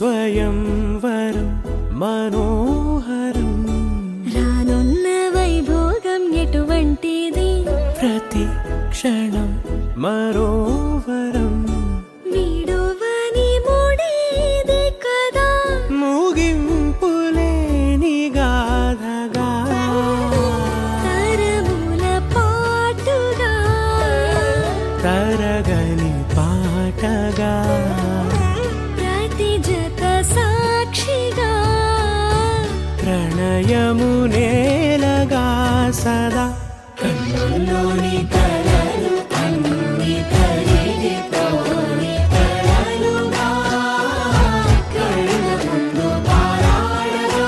స్వయంవరం మనోహరం రానున్న వైభోగం ఎటువంటిది ప్రతి క్షణం మరోవరం వీడువని ముడిది కదా ముగింపులేని గాథగా తరముల పాటుగా తరగని పాటగా ప్రతి జత సాక్షిగా ప్రణయము నేలగా సదా కన్నుల్లోని కలలు అన్ని కరిగిపోని కలలుగా కళ్ళ ముందు పారాడగా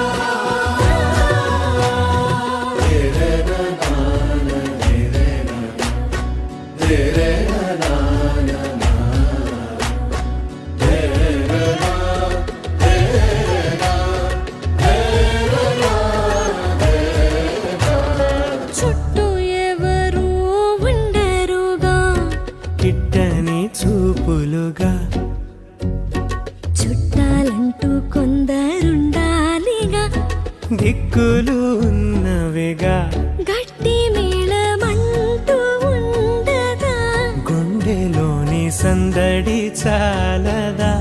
చుట్టూ ఎవరు ఉండరుగా కిట్టని చూపులుగా చుట్టాలంటూ కొందరుండాలిగా దిక్కులు ఉన్నవిగా గట్టి మేళమంటూ ఉండగా గుండెలోని సందడి చాలదా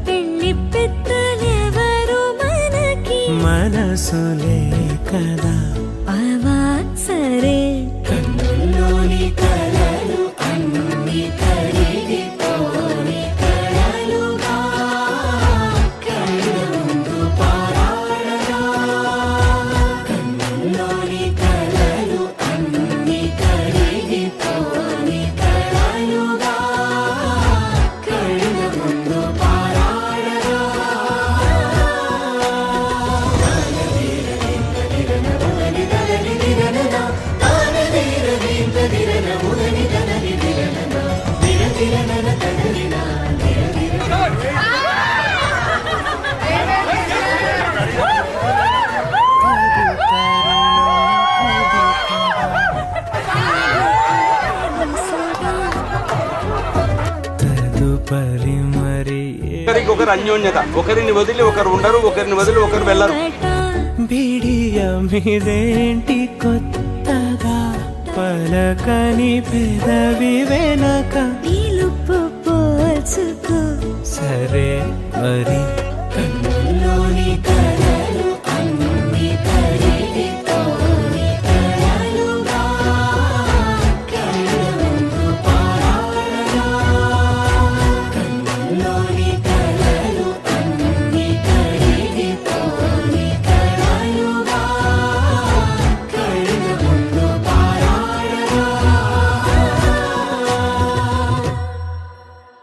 పెళ్లి పెద్దలెవరు మనకి మనసులే కదా అవా సరే కన్నుల్లోని కలలు అన్ని కరిగిపోని కలలుగా కళ్ళ ముందు పారాడగా కన్నుల్లోని కలలు అన్ని కరిగిపోని కలలుగా కళ్ళ ముందు పారాడగా తదుపరి మరి ఒకరికి అన్యోన్యత, ఒకరిని వదిలి ఒకరు ఉండరు, ఒకరిని వదిలి ఒకరు వెళ్ళరు. బిడియమిదేంటి కొత్తగా పలకని పెదవి వెనక పిలుపు పోల్చుకో సరే మరి